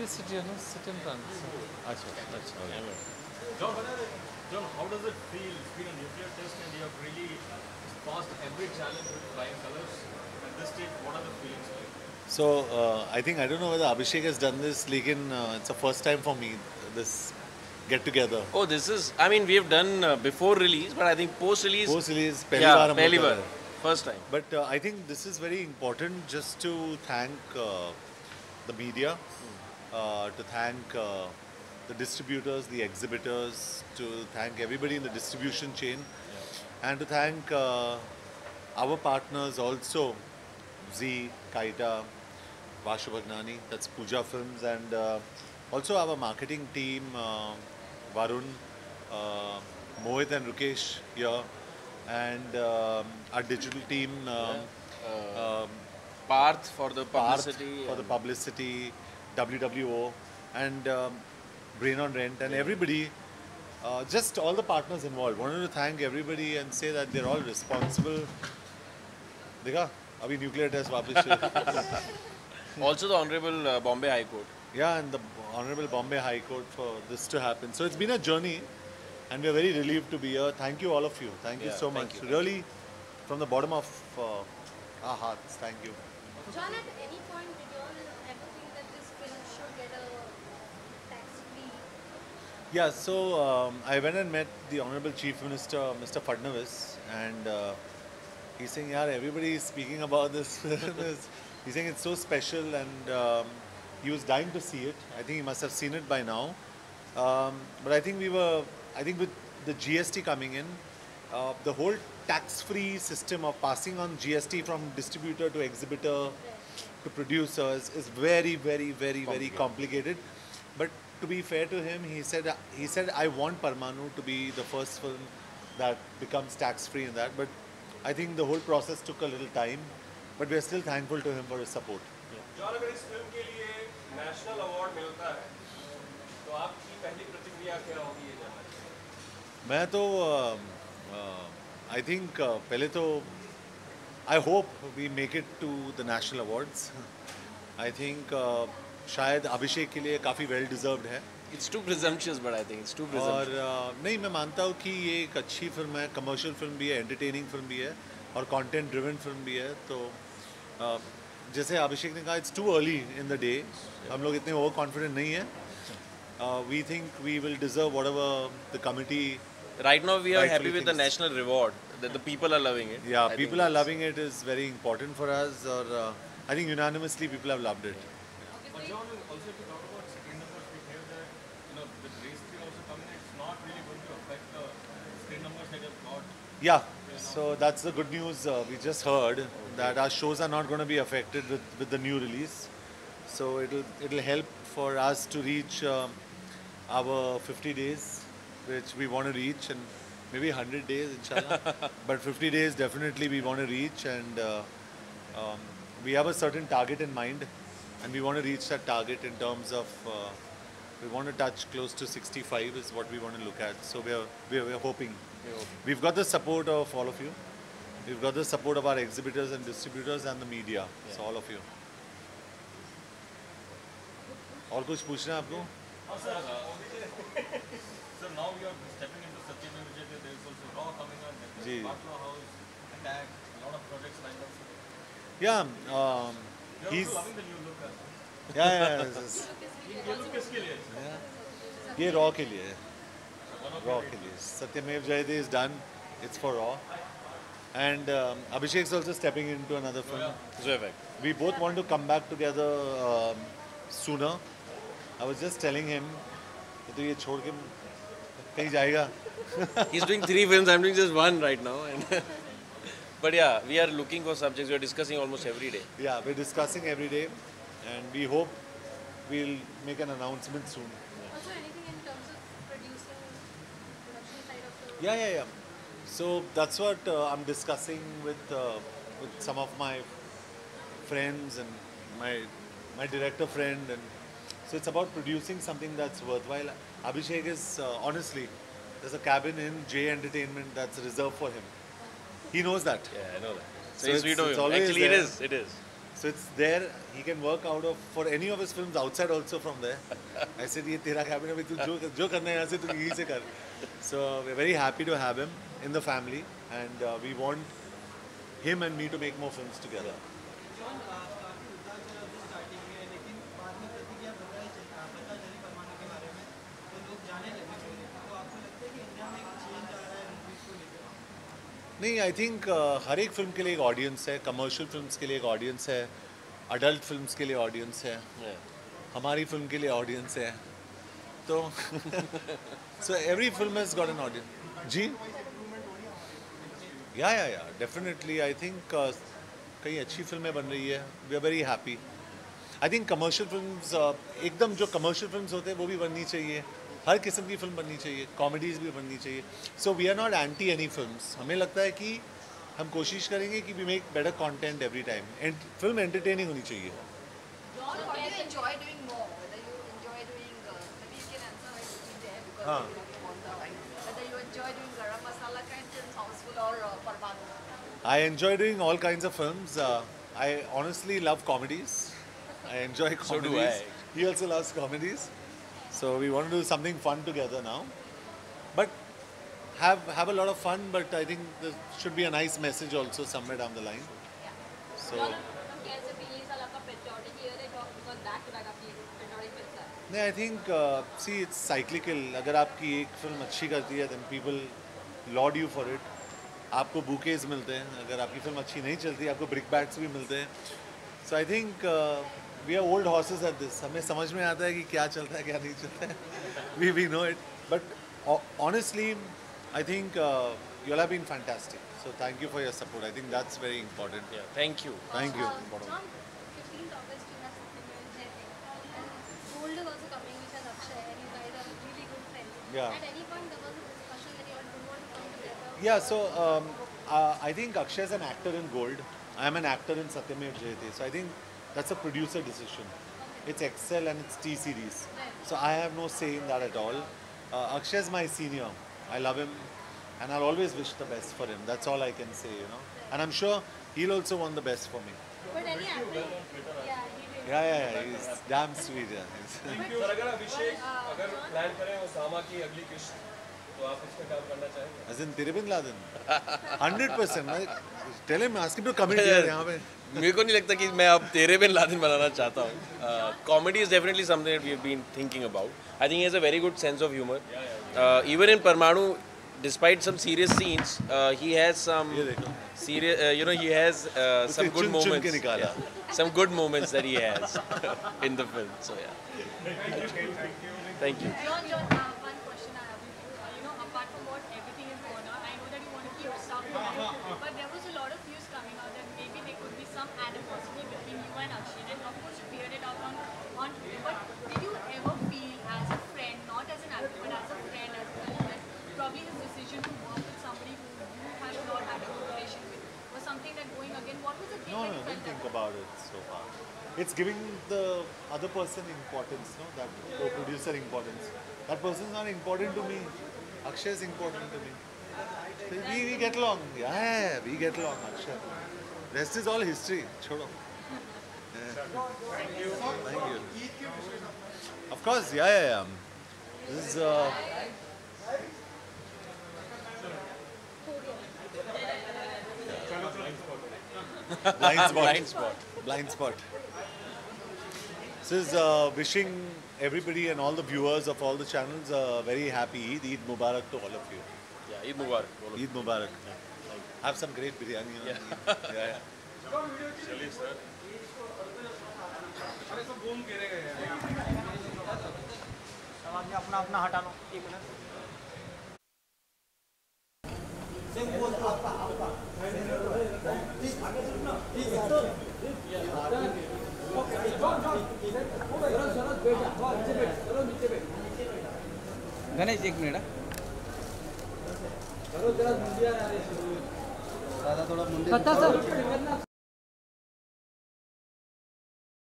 sit here, no? Sit in front. Acha, okay. John, John, how does it feel? It's been a nuclear test and you have really passed every challenge with flying colors. At this stage, what are the feelings like? So, I think, I don't know whether Abhishek has done this, lekin it's the first time for me, this get together. Oh, this is, I mean, we have done before release, but I think post release. Post release, पहली yeah, बार हम लोग पहली कर बार, रहे हैं. first time. But I think this is very important just to thank the media, to thank the distributors, the exhibitors, to thank everybody in the distribution chain, and to thank our partners also, Z, Kaita, Vashu Bhagnani, that's Pooja Films, and also our marketing team, Varun, Mohit and Rukesh here, and our digital team, Parth for the Parth publicity. for the publicity, WWO, and Brain on Rent, and everybody, just all the partners involved. Wanted to thank everybody and say that they're all responsible. देखा अभी nuclear test वापस से. Also the Honorable Bombay High Court. Yeah, and the Honorable Bombay High Court for this to happen. So it's been a journey, and we're very relieved to be here. Thank you all of you. Thank you Yeah, so thank much. you. Really, from the bottom of our hearts, thank you. John, at any point did you all ever think that this film should get a tax-free? Yeah, so I went and met the Honorable Chief Minister, Mr. Fadnavis, and he's saying, "Yeah, everybody is speaking about this film." He's saying it's so special, and he was dying to see it. I think he must have seen it by now. But I think with the GST coming in, the whole tax-free system of passing on GST from distributor to exhibitor to producers is very, very, very, very complicated. But to be fair to him, he said, I want Parmanu to be the first film that becomes tax-free in that. But I think the whole process took a little time. But we are still thankful to him for his support. John, अगर इस film के लिए national award मिलता है, तो आपकी पहली प्रतिक्रिया क्या होगी ये जानना चाहिए? मैं तो आई थिंक पहले तो I hope we make it to the national awards. I think शायद अभिषेक के लिए काफ़ी वेल डिजर्व्ड है. It's too presumptuous, but I think it's too और presumptuous. नहीं, मैं मानता हूँ कि ये एक अच्छी फिल्म है, कमर्शियल फिल्म भी है, एंटरटेनिंग फिल्म भी है और कंटेंट ड्रिवन फिल्म भी है. तो जैसे अभिषेक ने कहा, it's too early in the day. हम लोग इतने ओवर कॉन्फिडेंट नहीं है. We think we will deserve whatever the committee. Right now we are Rightfully happy with the thinks. national reward. That the people are loving it. Yeah, I think people are it's- loving it is very important for us. Or I think unanimously people have loved it. But John, also if you talk about screen numbers, we hear that, with Race 3 also coming, it's not really going to affect the screen numbers that you've got. Yeah, so that's the good news. We just heard that our shows are not going to be affected with the new release. So it'll help for us to reach our 50 days, which we want to reach, and maybe 100 days, inshallah. But 50 days definitely we want to reach, and we have a certain target in mind, and we want to reach that target in terms of we want to touch close to 65 is what we want to look at. So we're hoping. We've got the support of all of you. We've got the support of our exhibitors and distributors and the media. So all of you. और कुछ पूछना है आपको? So now we are stepping into Satyam and Vijay. There is also Raw coming on. Ji. Patna House, Attack, a lot of projects lined up. Yeah, You're he's also loving the new look. yeah. ये look किसके लिए है? ये raw के लिए है. Raw के लिए. Satyameva Jayate is done. It's for Raw. And Abhishek's also stepping into another film. So effect. We both want to come back together sooner. I was just telling him कि तो ये छोड़ के कहीं जाएगा. He's doing 3 films. I'm doing just 1 right now. And but yeah, we are looking for subjects. We are discussing almost every day. Yeah, we're discussing every day, and we hope we'll make an announcement soon. Also, anything in terms of production side of the... Yeah. So that's what I'm discussing with some of my friends and my director friend, and so it's about producing something that's worthwhile. Abhishek is honestly, there's a cabin in J Entertainment that's reserved for him. He knows that. Yeah, I know that. So So it's it's- sweet of it's him. always Actually, there. it is. So it's there. He can work out of for any of his films outside also from there. I said, "ये तेरा cabin है, तू जो करना है यहाँ से तू यहीं से कर." So we're very happy to have him in the family, and we want him and me to make more films together. नहीं, आई थिंक हर एक फिल्म के लिए एक ऑडियंस है. कमर्शियल फिल्म्स के लिए एक ऑडियंस है, अडल्ट फिल्म्स के लिए ऑडियंस है, हमारी फिल्म के लिए ऑडियंस है. तो so every film has got an audience. जी, या डेफिनेटली. आई थिंक कई अच्छी फिल्में बन रही है. We are very happy. I think commercial films एकदम जो कमर्शियल फिल्म्स होते हैं वो भी बननी चाहिए. हर किस्म की फिल्म बननी चाहिए, कॉमेडीज़ भी बननी चाहिए. So we are not anti any films. हमें लगता है कि हम कोशिश करेंगे कि we make better content every time. And film entertaining होनी चाहिए. What do you enjoy doing more? Whether you enjoy doing, maybe you can answer it there because हाँ. you talking about the right. Whether you enjoy doing garam masala kind films, Houseful or Parvanu. I enjoy doing all kinds of films. I honestly love comedies. I enjoy comedies. So do I. He also loves comedies. So we want to do something fun together now. But have a lot of fun, but I think there should be a nice message also somewhere down the line. So कैसे भी ये साल आपका patriotic year है because back to back आपकी patriotic films है. नहीं, I think see it's cyclical. अगर आपकी एक फिल्म अच्छी करती है then people laud you for it. आपको बुकेज मिलते हैं. अगर आपकी फिल्म अच्छी नहीं चलती आपको ब्रिक बैट्स भी मिलते हैं. So I think we are old horses at this. हमें समझ में आता है कि क्या चलता है क्या नहीं चलता है. We know it. But honestly I think you have been fantastic. So thank you for your support. I think that's very important. Yeah, thank you. Thank you. John, 15th August you have something in Jaidev. And Gold is also coming, which has Akshay, and you guys are really good friends. Yeah. At any point there was a discussion that you all don't want to come together. Yeah, so I think Akshay is an actor in Gold. I am an actor in Satyamev Jayate. So I think that's a producer decision. It's Excel and it's T-Series. So I have no say in that at all. Akshay is my senior. I love him and I'll always wish the best for him. That's all I can say, you know. And I'm sure he'll also want the best for me. But any actor, yeah, he will. Yeah. He's damn sweet. Yeah. Sir अगर अभिषेक अगर plan करें Osama की अगली किस्त तो आप इस पे काम करना चाहेंगे? As in Tere Bin Laden. 100%. Tell him, ask him to come in here. यहाँ पे. मेरे को नहीं लगता कि मैं अब तेरे बिन लादेन बनाना चाहता हूँ. Comedy is definitely something that we have been thinking about. I think he has a very good sense of humor. Even in Parmanu, despite some serious scenes, he has some ये देखो. serious. He has some good चुन के moments. निकाला. Some good moments that he has in the film. So yeah. Thank you. John, one question I have with you. Apart from what everything is going on, I know that you want to keep stuff going, but there was a lot of views coming out that maybe there could be some animosity between you and Akshay, and of course you cleared it out on Twitter. But did you ever feel as a friend, not as an actor, but as a friend as well, that probably his decision to work with somebody who you have not had a good relation with was something that going again? What was the thing No, that you didn't felt think that? about it so far. It's giving the other person importance, no? That co-producer importance. That person is not important to me. Akshay is important to me. So we get along. Yeah, we get along, Akshay. Rest is all history. Chodo. Yeah. Thank you. Of course, yeah. This is blind spot. Blind spot. This is wishing everybody and all the viewers of all the channels a very happy Eid. Eid Mubarak to all of you. Yeah, Eid Mubarak. Eid Mubarak. Have some great biryani. Yeah. चलिए sir. अरे सब घूम के रह गए. अब आपने अपना अपना हटा लो. एक मिनट. गणेश एक मिनट. दादा थोड़ा मुंडे.